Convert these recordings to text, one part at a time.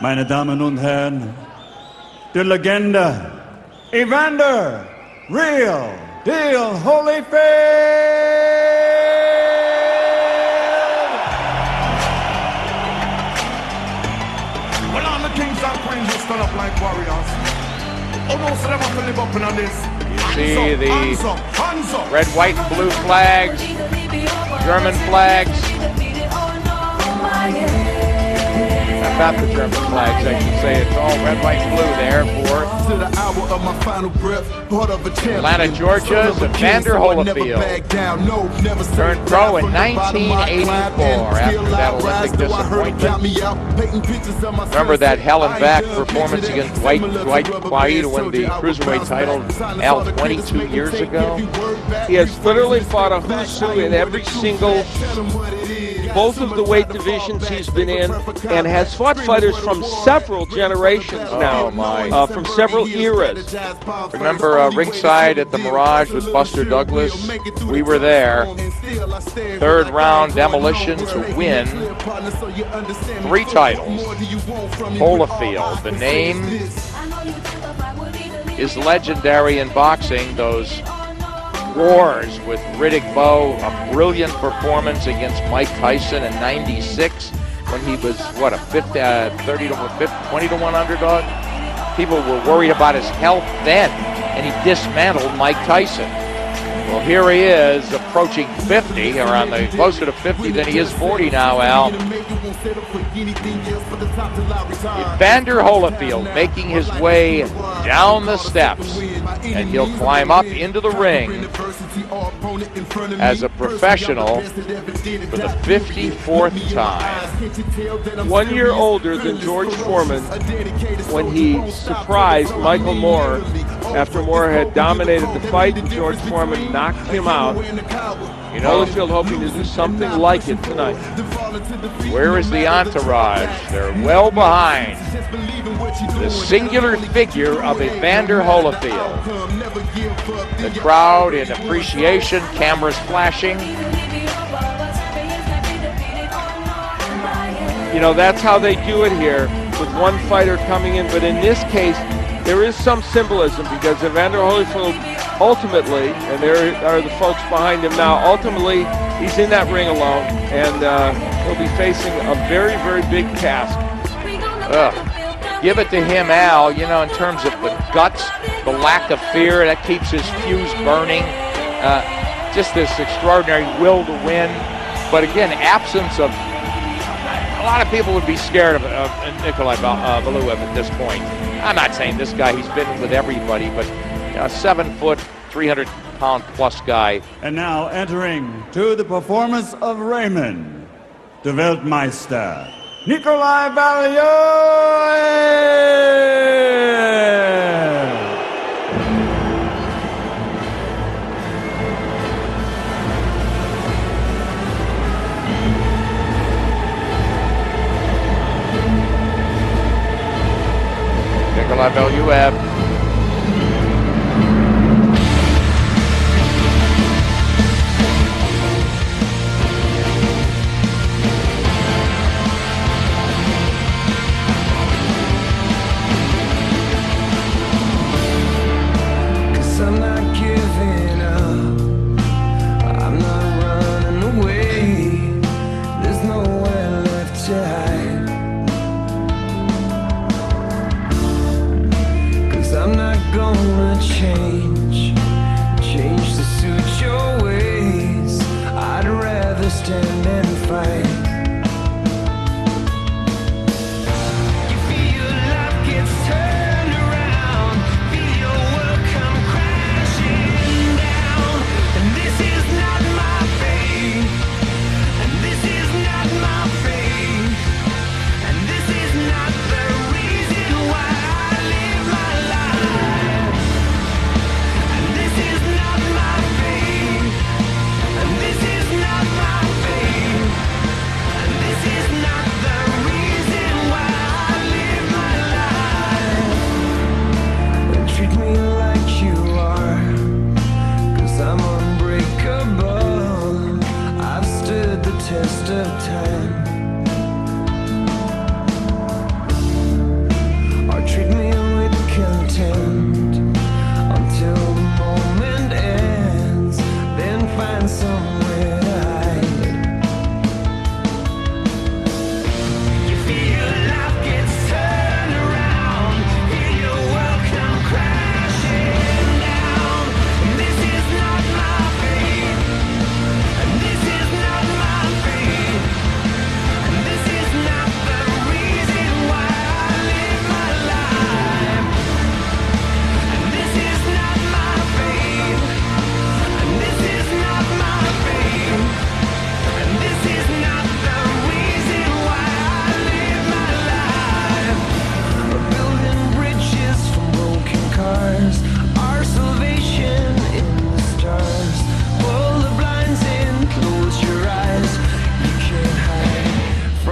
Meine Damen und Herren, die Legende, Evander Real Deal Holyfield! Well, all the kings and queens will stand up like warriors. Oh no, so they want to live up in on this. You see the red, white, and blue flags, German flags. Not the German flags, I should say. It's all red, white, and blue there for Atlanta, Georgia's Evander Holyfield. Turned pro in 1984 after that Olympic disappointment. Remember that hell and back performance against Dwight Clay to win the Cruiserweight title, Al, 22 years ago? He has literally fought a who's who in every single, both of the weight divisions he's been in, and has fought fighters from several generations now, from several eras. Remember ringside at the Mirage with Buster Douglas? We were there. Third round demolition to win 3 titles. Holyfield, the name is legendary in boxing. Those wars with Riddick Bowe, a brilliant performance against Mike Tyson in '96 when he was, what, a 20 to 1 underdog? People were worried about his health then, and he dismantled Mike Tyson. Well, here he is approaching 50, or closer to 50 than he is 40 now, Al. Evander Holyfield making his way down the steps, and he'll climb up into the ring as a professional for the 54th time. 1 year older than George Foreman when he surprised Michael Moore after Moore had dominated the fight and George Foreman knocked him out. You know, Holyfield hoping to do something like it tonight. Where is the entourage? They're well behind the singular figure of Evander Holyfield. The crowd in appreciation, cameras flashing. You know, that's how they do it here, with one fighter coming in. But in this case, there is some symbolism, because Evander Holyfield ultimately, and there are the folks behind him now, ultimately he's in that ring alone, and he'll be facing a very, very big task. Give it to him, Al, you know, in terms of the guts, the lack of fear, that keeps his fuse burning. Just this extraordinary will to win. But again, absence of, a lot of people would be scared of Nikolai Valuev at this point. I'm not saying this guy, he's been with everybody, but a 7 foot, 300-pound plus guy. And now entering to the performance of Raymond, the Weltmeister, Nikolay Valuev! Nikolay Valuev. Change to suit your ways. I'd rather stand and fight. You feel life gets turned around, feel your world come crashing down. And this is not my fate, and this is not my fate, and this is not the reason why I live my life. This is not my fate, and this is not my fate,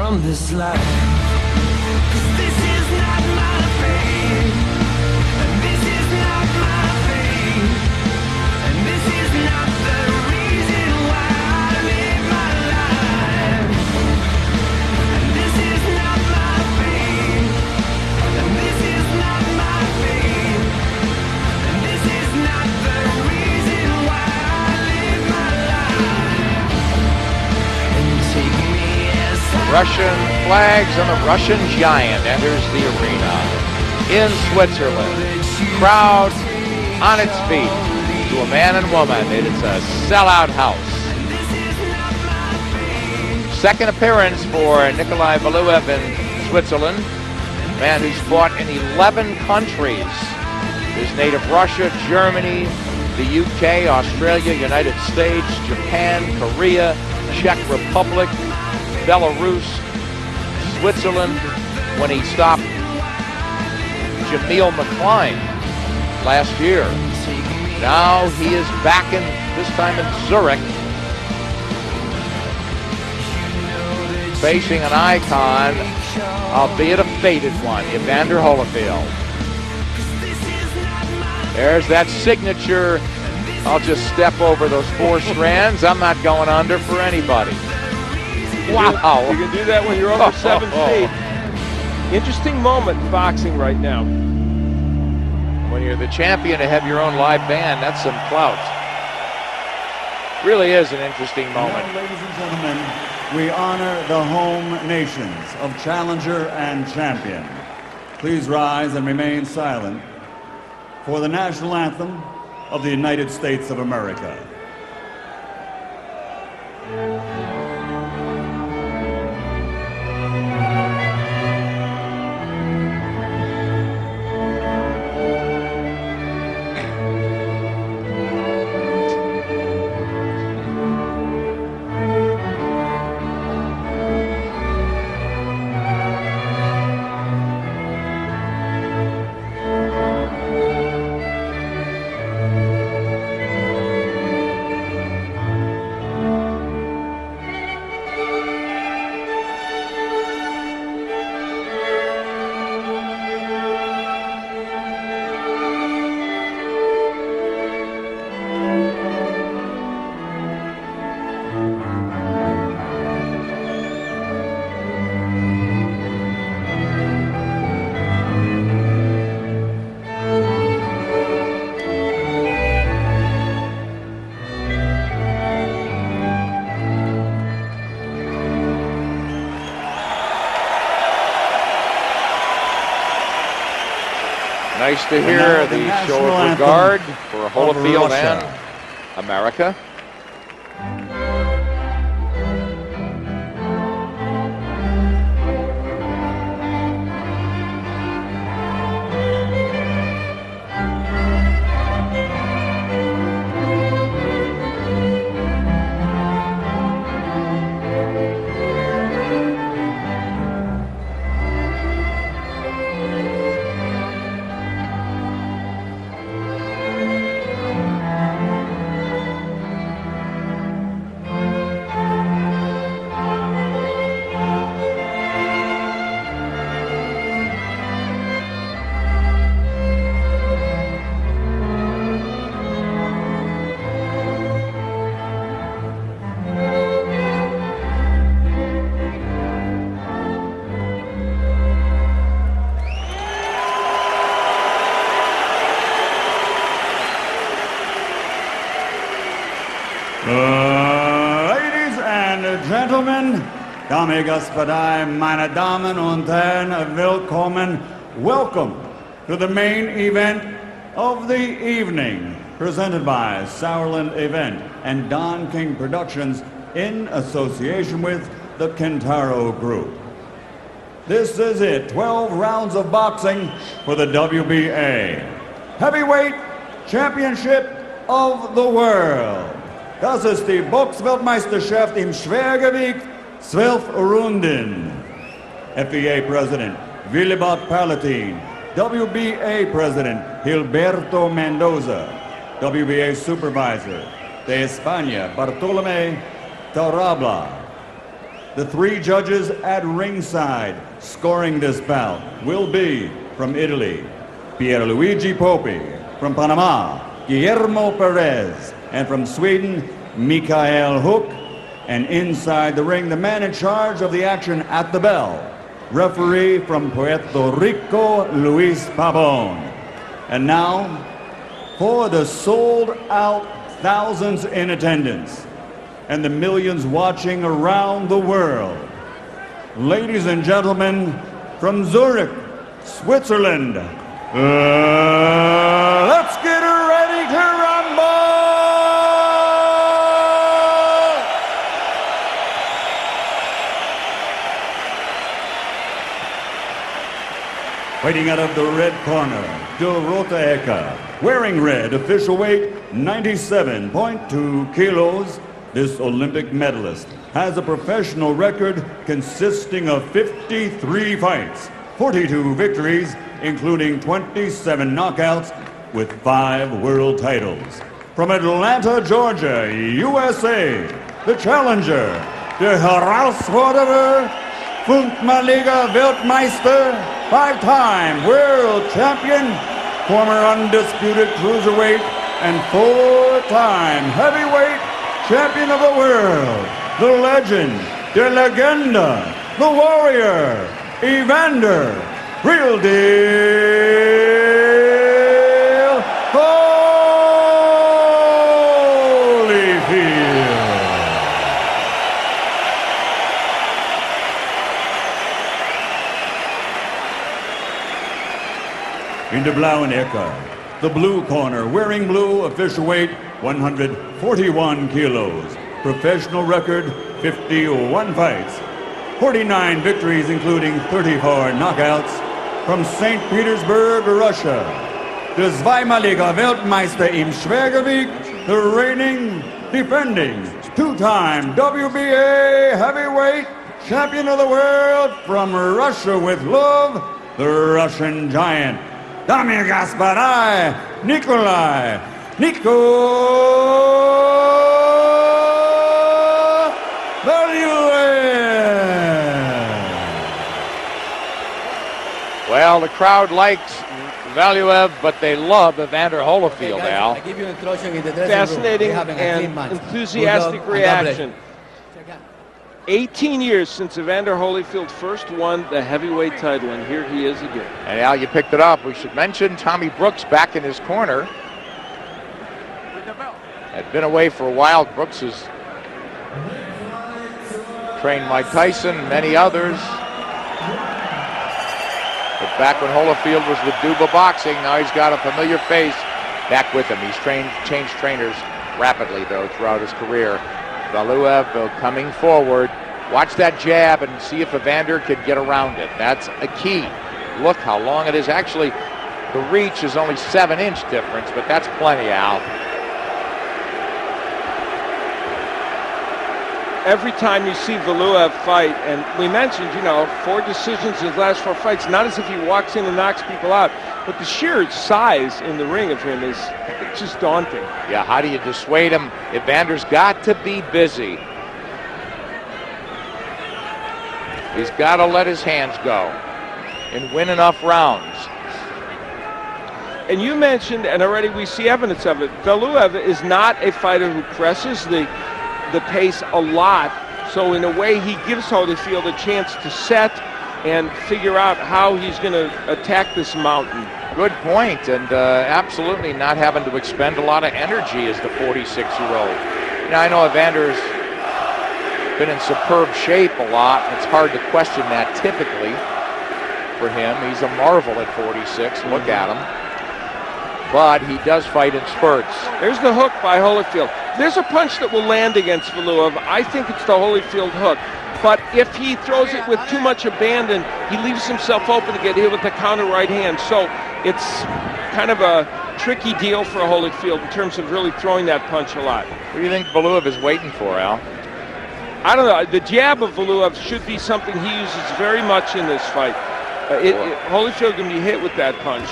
from this life. 'Cause this is not my fate, and this is not my fate, and this is not the reason why I live my life. And this is not my fate, and this is not my fate, and this is not the reason why I live my life. And take me as Russian flags and the Russian giant enters the arena in Switzerland. Crowd on its feet to a man and woman. It is a sellout house. Second appearance for Nikolai Valuev in Switzerland. Man who's fought in 11 countries. His native Russia, Germany, the UK, Australia, United States, Japan, Korea, Czech Republic, Belarus, Switzerland, when he stopped Jamil McCline last year. Now he is back in, this time in Zurich, facing an icon, albeit a faded one, Evander Holyfield. There's that signature. I'll just step over those 4 strands. I'm not going under for anybody. Wow. You can do that when you're over 7 feet. Interesting moment in boxing right now. When you're the champion to have your own live band, that's some clout. Really is an interesting moment. Now, ladies and gentlemen, we honor the home nations of challenger and champion. Please rise and remain silent for the national anthem of the United States of America. Nice to hear the show of regard for Holyfield and America. Ladies and gentlemen, Dame Gospoda, meine Damen und Herren, willkommen. Welcome to the main event of the evening, presented by Sauerland Event and Don King Productions in association with the Kentaro Group. This is it, 12 rounds of boxing for the WBA Heavyweight Championship of the World. Das ist die Boxweltmeisterschaft im Schwergewicht, 12 Runden. FBA President Willibald Palatin, WBA President Gilberto Mendoza, WBA Supervisor de España Bartolomé Tarrabla, The three judges at ringside scoring this bout will be from Italy, Pierluigi Popi, from Panama, Guillermo Perez, and from Sweden, Mikael Hook. And inside the ring, the man in charge of the action at the bell, referee from Puerto Rico, Luis Pabon. And now, for the sold-out thousands in attendance and the millions watching around the world, ladies and gentlemen, from Zurich, Switzerland, let's get ready to rumble! Fighting out of the red corner, Dorota Eka. Wearing red, official weight 97.2 kilos. This Olympic medalist has a professional record consisting of 53 fights, 42 victories, including 27 knockouts, with 5 world titles. From Atlanta, Georgia, USA, the challenger, the Herausforderer, Funkmaliga Weltmeister, 5-time world champion, former undisputed cruiserweight, and 4-time heavyweight champion of the world, the legend, the legenda, the warrior, Evander, real deal, Holyfield. In the blauen Ecke, the blue corner, wearing blue, official weight 141 kilos. Professional record 51 fights, 49 victories, including 34 knockouts. From St. Petersburg, Russia, the zweimaliger Weltmeister im Schwergewicht, the reigning, defending, 2-time WBA heavyweight champion of the world, from Russia with love, the Russian giant. Дамы и господа, Nikolai Valuev. Well, the crowd likes Valuev, but they love Evander Holyfield, Al. I give you introduction in the dressing Fascinating room. and enthusiastic reaction. 18 years since Evander Holyfield first won the heavyweight title, and here he is again. And Al, you picked it up. We should mention Tommy Brooks back in his corner. Had been away for a while. Brooks has trained Mike Tyson, many others. But back when Holyfield was with Duba Boxing, now he's got a familiar face back with him. He's changed trainers rapidly, though, throughout his career. Valuev coming forward. Watch that jab and see if Evander can get around it. That's a key. Look how long it is. Actually, the reach is only 7-inch difference, but that's plenty, Al. Every time you see Valuev fight, and we mentioned, 4 decisions in his last 4 fights, not as if he walks in and knocks people out, but the sheer size in the ring of him is just daunting. Yeah, how do you dissuade him? Evander's got to be busy. He's got to let his hands go and win enough rounds. And you mentioned, and already we see evidence of it, Valuev is not a fighter who presses the pace a lot. So in a way, he gives Holyfield a chance to set and figure out how he's going to attack this mountain. Good point, and absolutely not having to expend a lot of energy as the 46-year-old. I know Evander's been in superb shape a lot. It's hard to question that typically for him. He's a marvel at 46. Look at him. But he does fight in spurts. There's the hook by Holyfield. There's a punch that will land against Valuev. I think it's the Holyfield hook. But if he throws it with too much abandon, he leaves himself open to get hit with the counter right hand. So it's kind of a tricky deal for Holyfield in terms of really throwing that punch a lot. What do you think Valuev is waiting for, Al? I don't know. The jab of Valuev should be something he uses very much in this fight. Holyfield can be hit with that punch.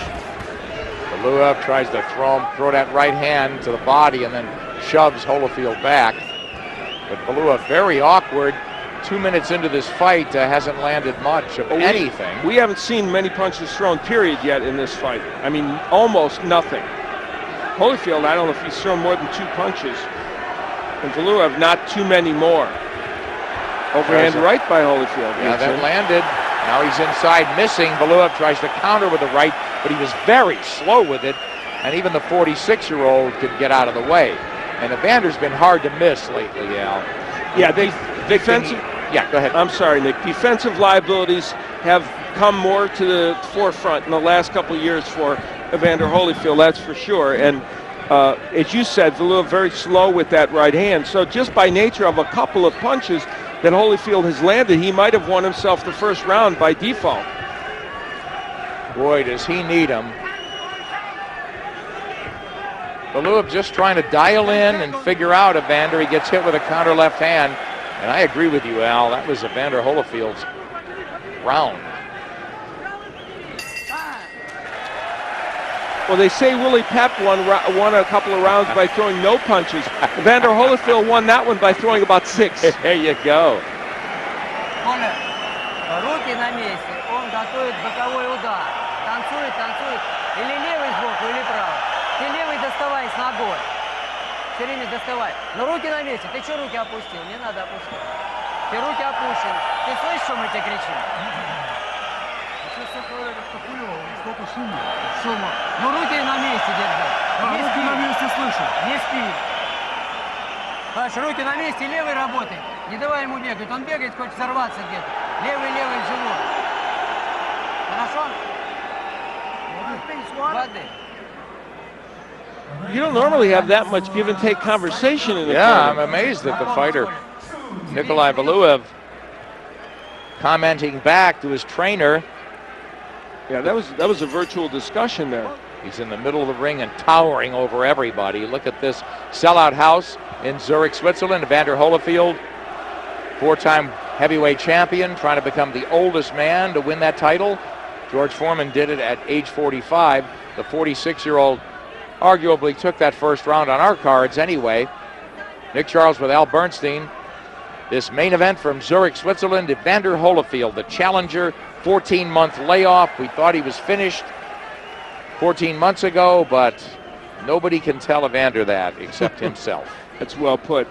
Valuev tries to throw that right hand to the body and then shoves Holyfield back. But Valuev very awkward, 2 minutes into this fight, hasn't landed much of anything. We haven't seen many punches thrown, period, yet in this fight. I mean, almost nothing. Holyfield, I don't know if he's thrown more than 2 punches. And Valuev, not too many more. Overhand right by Holyfield. Yeah, that landed. Now he's inside, missing. Valuev tries to counter with the right, but he was very slow with it. And even the 46-year-old could get out of the way. And Evander's been hard to miss lately, Al. Yeah, defensive. Yeah, go ahead. I'm sorry, Nick. Defensive liabilities have come more to the forefront in the last couple of years for Evander Holyfield, that's for sure. And as you said, Valuev very slow with that right hand. So just by nature of a couple of punches that Holyfield has landed, he might have won himself the first round by default. Boy, does he need him. Valuev just trying to dial in and figure out Evander. He gets hit with a counter left hand. And I agree with you, Al. That was Evander Holyfield's round. Well, they say Willie Pep won a couple of rounds by throwing no punches. Evander Holyfield won that one by throwing about 6. There you go. Руки на месте. Он готовит боковой удар. Танцует, танцует. Или левый сбоку, или правый. Ты левый доставай с ногой. Все время доставай. Но руки на месте. Ты что руки опустил? Не надо опускать. Ты руки опущены. Ты слышишь, что мы тебе кричим? Сколько шума. Шума. Ну руки на месте держать. Не спи. На месте слышу. Не спи. Паш, руки на месте, левый работает. Не давай ему бегать. Он бегает, хочет взорваться где-то. Левый, левый в живот. Хорошо? Воды. You don't normally have that much give and take conversation in the I'm tournament. amazed that the fighter, Nikolai Valuev, commenting back to his trainer. Yeah, that was a virtual discussion there. He's in the middle of the ring and towering over everybody. Look at this sellout house in Zurich, Switzerland. Evander Holyfield, 4-time heavyweight champion, trying to become the oldest man to win that title. George Foreman did it at age 45. The 46-year-old arguably took that first round on our cards anyway. Nick Charles with Al Bernstein. This main event from Zurich, Switzerland, Evander Holyfield, the challenger, 14-month layoff. We thought he was finished 14 months ago, but nobody can tell Evander that except himself. That's well put.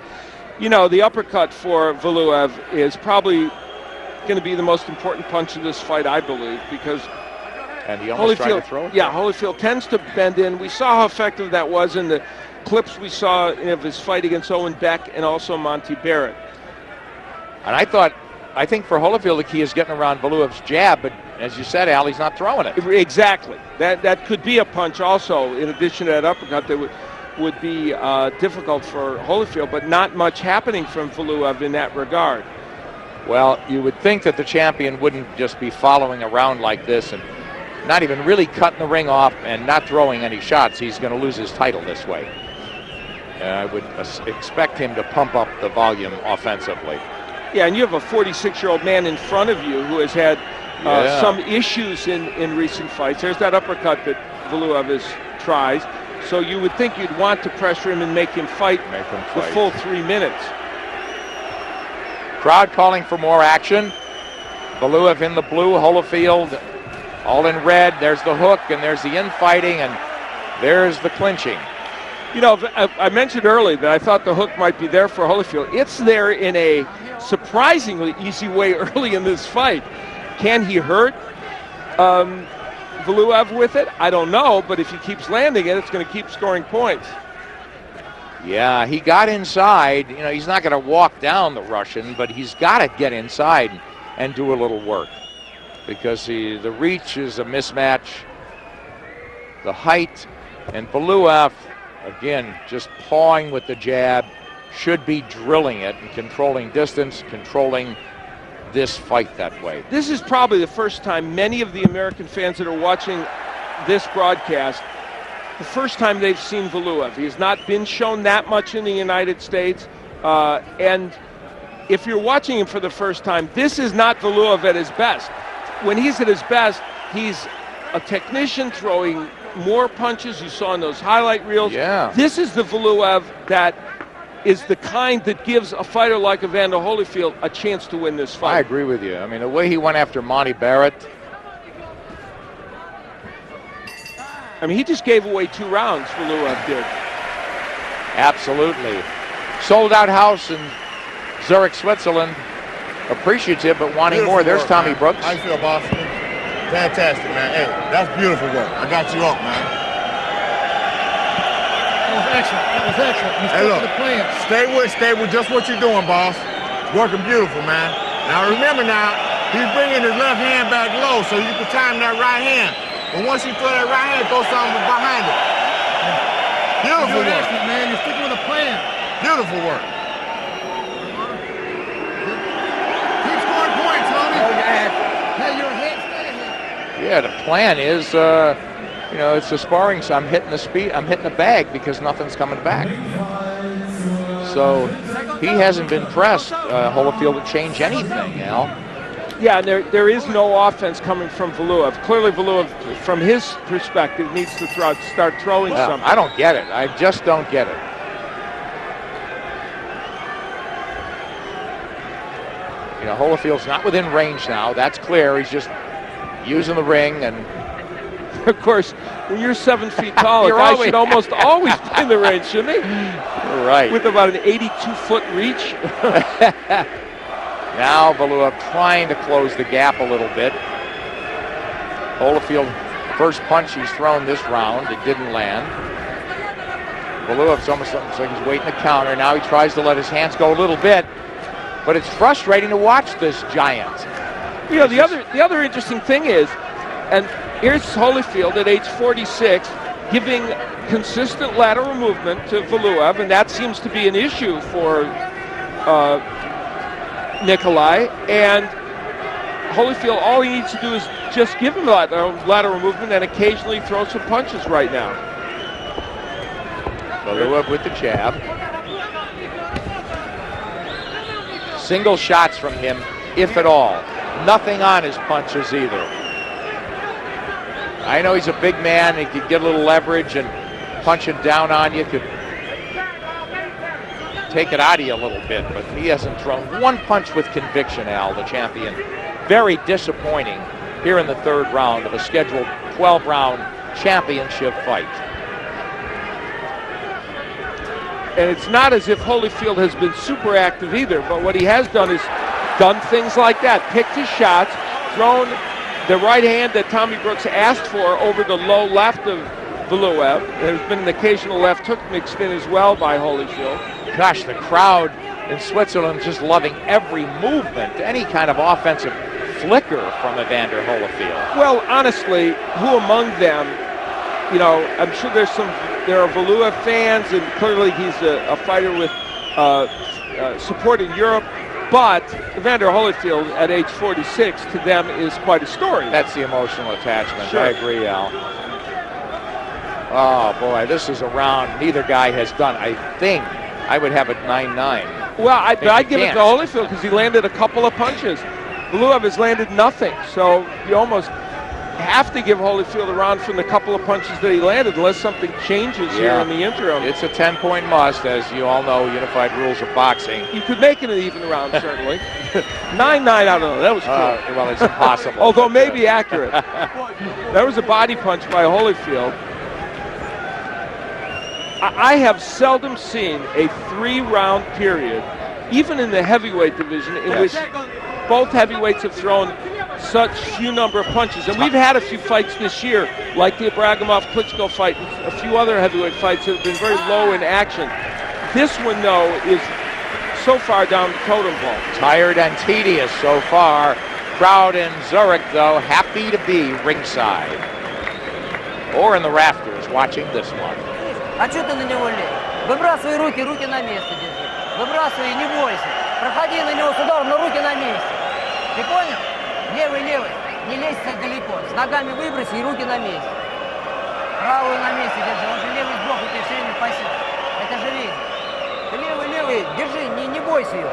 You know, the uppercut for Valuev is probably going to be the most important punch of this fight, I believe, because and he almost tried to throw it. Yeah, Holyfield tends to bend in. We saw how effective that was in the clips we saw of his fight against Owen Beck and also Monty Barrett. And I think for Holyfield the key is getting around Valuev's jab, but as you said, Al, he's not throwing it. Exactly. That could be a punch also, in addition to that uppercut that would be difficult for Holyfield, but not much happening from Valuev in that regard. Well, you would think that the champion wouldn't just be following around like this and not even really cutting the ring off and not throwing any shots. He's going to lose his title this way. I would expect him to pump up the volume offensively. Yeah, and you have a 46-year-old man in front of you who has had some issues in recent fights. There's that uppercut that Valuev tries. So you would think you'd want to pressure him and make him fight the full 3 minutes. Crowd calling for more action. Valuev in the blue, Holyfield all in red. There's the hook, and there's the infighting, and there's the clinching. You know, I mentioned earlier that I thought the hook might be there for Holyfield. It's there in a surprisingly easy way early in this fight. Can he hurt Valuev with it? I don't know, but if he keeps landing it, it's going to keep scoring points. Yeah, he got inside. You know, he's not going to walk down the Russian, but he's got to get inside and do a little work because the reach is a mismatch. The height, and Valuev, again, just pawing with the jab, should be drilling it and controlling distance, controlling this fight that way. This is probably the first time many of the American fans that are watching this broadcast, the first time they've seen Valuev. He has not been shown that much in the United States. And if you're watching him for the first time, this is not Valuev at his best. When he's at his best, he's a technician throwing more punches you saw in those highlight reels. Yeah. This is the Valuev that is the kind that gives a fighter like Evander Holyfield a chance to win this fight. I agree with you. I mean, the way he went after Monty Barrett. I mean, he just gave away 2 rounds, Valuev did. Absolutely. Sold out house in Zurich, Switzerland. Appreciative, but wanting Beautiful more. There's work, Tommy man. Brooks. How you feel, boss? Fantastic, man. Hey, that's beautiful work. I got you up, man. That was excellent. That was excellent. You Hey, stuck look, to the plan. stay with just what you're doing, boss. Working beautiful, man. Now remember now, he's bringing his left hand back low so you can time that right hand. But once you throw that right hand, throw something behind it. You're Beautiful doing work. excellent, man. You're sticking with a plan. Beautiful work. Keep scoring points, homie. Hey, you're ahead. Stay ahead. Yeah, the plan is, you know, it's a sparring, so I'm hitting the bag because nothing's coming back. So he hasn't been pressed, Holyfield, to change anything, Al. Yeah, and there is no offense coming from Valuev. Clearly, Valuev, from his perspective, needs to start throwing Yeah, something. I don't get it. I just don't get it. You know, Holyfield's not within range now. That's clear. He's just using the ring, and Of course, when you're 7 feet tall, a You're guy always- should almost always be in the range, shouldn't he? right. With about an 82-foot reach. Now Valuev trying to close the gap a little bit. Holyfield, first punch he's thrown this round, it didn't land. Valuev's almost looks like he's waiting to counter. Now he tries to let his hands go a little bit, but it's frustrating to watch this giant. You know, the other interesting thing is, and here's Holyfield at age 46, giving consistent lateral movement to Valuev, and that seems to be an issue for Nikolai. And Holyfield, all he needs to do is just give him lateral movement and occasionally throw some punches right now. Valuev with the jab. Single shots from him, if at all. Nothing on his punches either. I know he's a big man. He could get a little leverage and punching down on you could take it out of you a little bit, but he hasn't thrown one punch with conviction, Al, the champion. Very disappointing here in the 3rd round of a scheduled 12-round championship fight. And it's not as if Holyfield has been super active either, but what he has done is done things like that, picked his shots, thrown the right hand that Tommy Brooks asked for over the low left of Valuev. There's been an occasional left hook mixed in as well by Holyfield. Gosh, the crowd in Switzerland just loving every movement, any kind of offensive flicker from Evander Holyfield. Well, honestly, who among them, you know, I'm sure there are Valuev fans, and clearly he's a fighter with support in Europe, but Evander Holyfield at age 46 to them is quite a story. That's the emotional attachment. Sure. I agree, Al. Oh, boy, this is a round neither guy has done. I think I would have it 9-9. Well, I'd give it to can't. Holyfield because he landed a couple of punches. Valuev has landed nothing, so you almost have to give Holyfield a round from the couple of punches that he landed unless something changes here in the interim. It's a 10-point must, as you all know, unified rules of boxing. You could make it an even round, certainly. 9-9, I don't know. That was cool. Well, it's impossible. Although maybe accurate. That was a body punch by Holyfield. I have seldom seen a 3-round period, even in the heavyweight division, in which both heavyweights have thrown such few number of punches. And we've had a few fights this year, like the Ibragimov-Klitschko fight and a few other heavyweight fights that have been very low in action. This one, though, is so far down the totem pole. Tired and tedious so far. Crowd in Zurich, though, happy to be ringside. Or in the rafters watching this one. А что ты на него лезешь? Выбрасывай руки на место держи. Выбрасывай, не бойся. Проходи на него с ударом, но руки на месте. Ты понял? Левый. Не лезь так далеко. С ногами выброси и руки на месте. Правую на месте держи. Он же левый сбоку ты все время пасет. Это же видно. Ты левый. Держи, не бойся ее.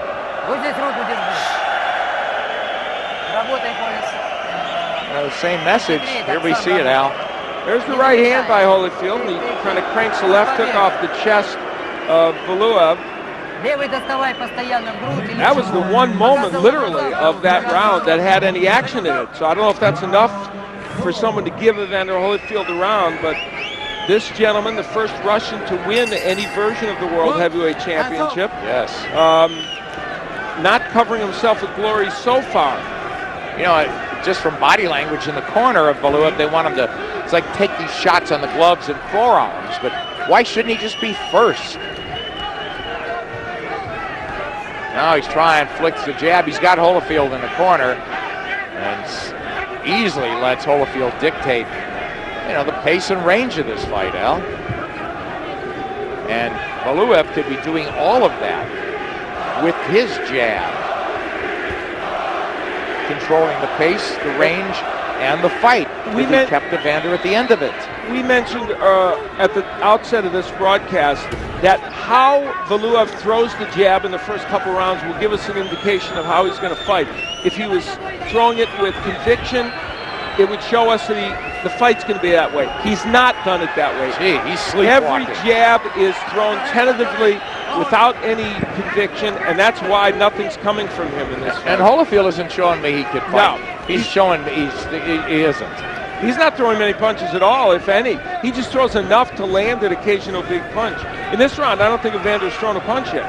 Вот здесь руку держи. Работай, Коля. Same message. Here we see it, Al. There's the right hand by Holyfield. He kind of cranks the left hook off the chest of Valuev. Левый доставай постоянно в грудь. или That was the чего. one moment, Показывай literally, глаза, of that показывай round that глаза. had any action in it. So I don't know if that's enough for someone to give Evander Holyfield a round, but this gentleman, the first Russian to win any version of the World Heavyweight Championship, Yes. not covering himself with glory so far. You know, just from body language in the corner of Valuev, they want him to, it's like take these shots on the gloves and forearms, but why shouldn't he just be first? Now he's trying, flicks the jab. He's got Holyfield in the corner and easily lets Holyfield dictate, you know, the pace and range of this fight, Al. And Valuev could be doing all of that with his jab. Controlling the pace, the range, and the fight. He kept Evander at the end of it. We mentioned at the outset of this broadcast that how Valuev throws the jab in the first couple rounds will give us an indication of how he's going to fight. If he was throwing it with conviction, it would show us that the fight's going to be that way. He's not done it that way. Gee, he's sleepwalking. Every jab is thrown tentatively without any conviction, and that's why nothing's coming from him in this fight. And Holyfield isn't showing me he could fight. No. He's showing me he isn't. He's not throwing many punches at all, if any. He just throws enough to land an occasional big punch. In this round, I don't think Evander's thrown a punch yet.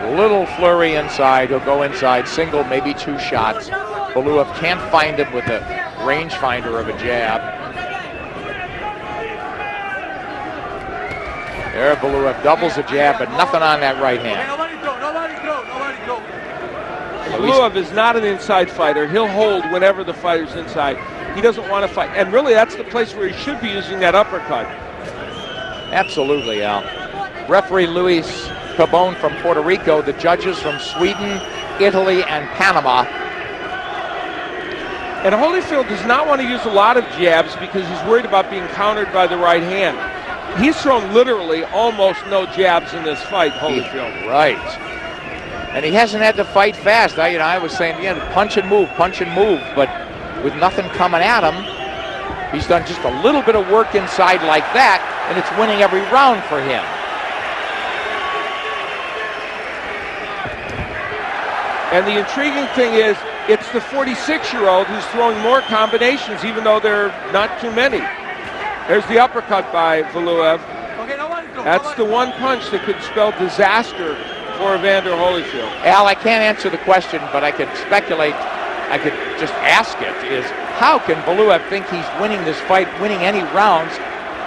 A little flurry inside. He'll go inside, single, maybe two shots. Valuev can't find him with a rangefinder of a jab. There, Valuev doubles a jab, but nothing on that right hand. Valuev is not an inside fighter. He'll hold whenever the fighter's inside. He doesn't want to fight. And really, that's the place where he should be using that uppercut. Absolutely, Al. Referee Luis Cabon from Puerto Rico. The judges from Sweden, Italy, and Panama. And Holyfield does not want to use a lot of jabs because he's worried about being countered by the right hand. He's thrown literally almost no jabs in this fight, Holyfield. Right. And he hasn't had to fight fast. I was saying, punch and move, but with nothing coming at him, he's done just a little bit of work inside like that, and it's winning every round for him. And the intriguing thing is, it's the 46-year-old who's throwing more combinations, even though there are not too many. There's the uppercut by Valuev. That's the one punch that could spell disaster for Evander Holyfield. Al, I can't answer the question, but I could speculate. I could just ask it, is how can Valuev think he's winning this fight, winning any rounds,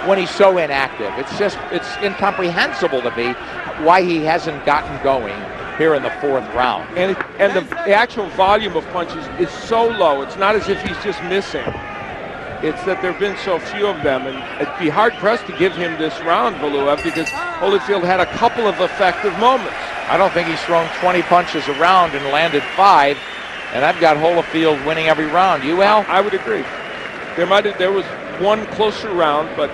when he's so inactive? It's incomprehensible to me why he hasn't gotten going here in the fourth round. And the actual volume of punches is so low. It's not as if he's just missing. It's that there have been so few of them, and it'd be hard-pressed to give him this round, Valuev, because Holyfield had a couple of effective moments. I don't think he's thrown 20 punches a round and landed 5, and I've got Holyfield winning every round. You, Al? I would agree. There was one closer round, but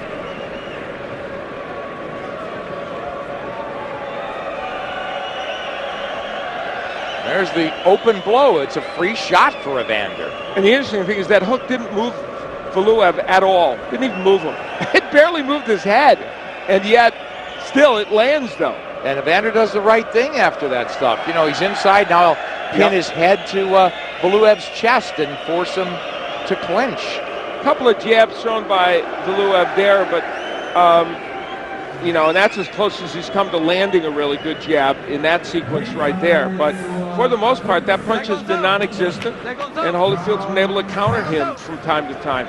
there's the open blow. It's a free shot for Evander. And the interesting thing is that hook didn't move Valuev at all. Didn't even move him. It barely moved his head, and yet still it lands though. And Evander does the right thing after that stuff. He's inside now. He'll pin his head to Valuev's chest and force him to clinch. A couple of jabs thrown by Valuev there, but and that's as close as he's come to landing a really good jab in that sequence right there. But for the most part, that punch has been non-existent, and Holyfield's been able to counter him from time to time.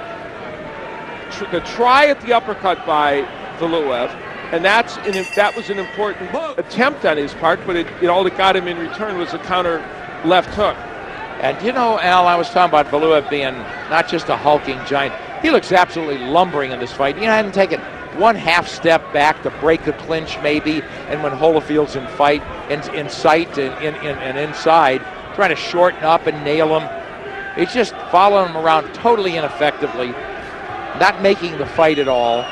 The try at the uppercut by Valuev, and that was an important attempt on his part, but all it got him in return was a counter left hook. And Al, I was talking about Valuev being not just a hulking giant. He looks absolutely lumbering in this fight. He hadn't taken one half step back to break a clinch maybe, and when Holyfield's in sight and inside, trying to shorten up and nail him. He's just following him around totally ineffectively, not making the fight at all.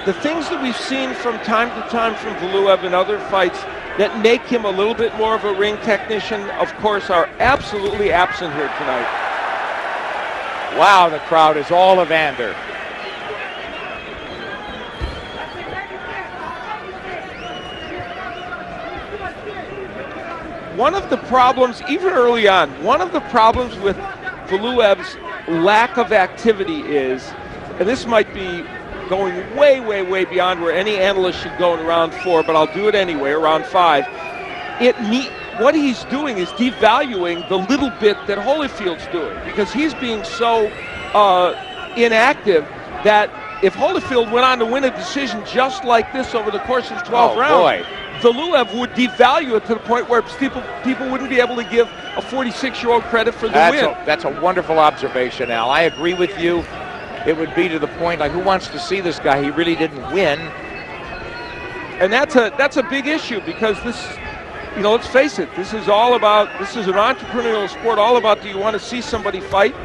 The things that we've seen from time to time from Valuev in other fights that make him a little bit more of a ring technician, of course, are absolutely absent here tonight. Wow, the crowd is all Evander. one of the problems, even early on, one of the problems with Valuev's lack of activity is, and this might be going way, way, way beyond where any analyst should go in round 4, but I'll do it anyway, round 5. What he's doing is devaluing the little bit that Holyfield's doing, because he's being so inactive that if Holyfield went on to win a decision just like this over the course of 12 rounds, Valuev would devalue it to the point where people wouldn't be able to give a 46-year-old credit for the win. That's a wonderful observation, Al. I agree with you. It would be to the point, like, who wants to see this guy? He really didn't win. And that's a big issue, because this, let's face it, this is an entrepreneurial sport, all about, do you want to see somebody fight?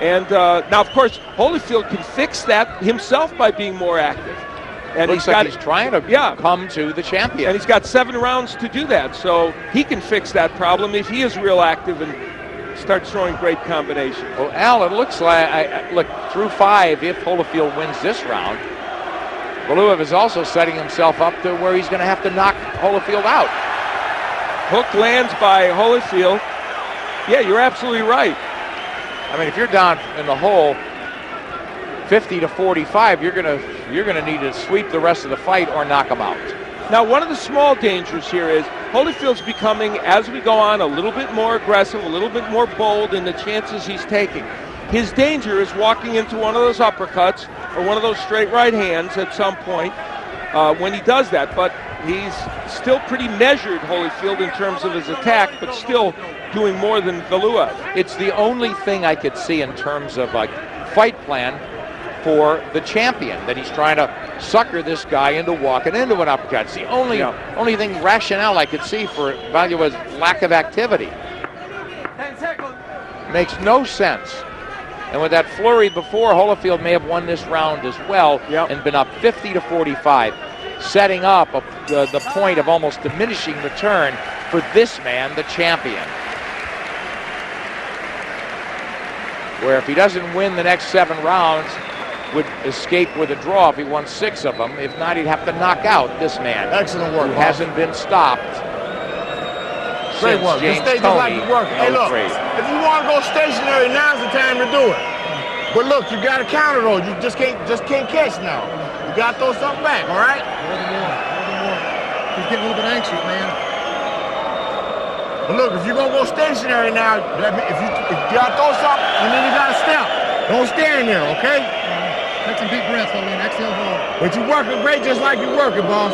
And now, of course, Holyfield can fix that himself by being more active. And he's trying to come to the champion. And he's got 7 rounds to do that, so he can fix that problem if he is real active and starts throwing great combinations. Well, Al, it looks like, look, through 5, if Holyfield wins this round, Valuev is also setting himself up to where he's going to have to knock Holyfield out. Hook lands by Holyfield. Yeah, you're absolutely right. I mean, if you're down in the hole 50-45, you're gonna need to sweep the rest of the fight or knock him out. Now, one of the small dangers here is Holyfield's becoming, as we go on, a little bit more aggressive, a little bit more bold in the chances he's taking. His danger is walking into one of those uppercuts or one of those straight right hands at some point when he does that. But he's still pretty measured, Holyfield, in terms of his attack, but still doing more than Valuev. It's the only thing I could see in terms of a fight plan for the champion, that he's trying to sucker this guy into walking into an uppercut. It's the only thing rationale I could see for Valuev's lack of activity. 10 seconds. Makes no sense. And with that flurry before, Holyfield may have won this round as well and been up 50-45, setting up the point of almost diminishing return for this man, the champion. Where if he doesn't win the next 7 rounds, would escape with a draw if he won 6 of them. If not, he'd have to knock out this man. Excellent work, who hasn't been stopped. Great work. James Just stay just like you work. Hey, look, 03. if you want to go stationary, now's the time to do it. But look, you got to counter though. You just can't catch now. You got to throw something back, all right? Hold him more. He's getting a little bit anxious, man. But look, if you're going to go stationary now, if you got to throw something, and then you got to step. Don't stand there, okay? Take some deep breaths, Olin. Exhale hard. But you're working great just like you're working, boss.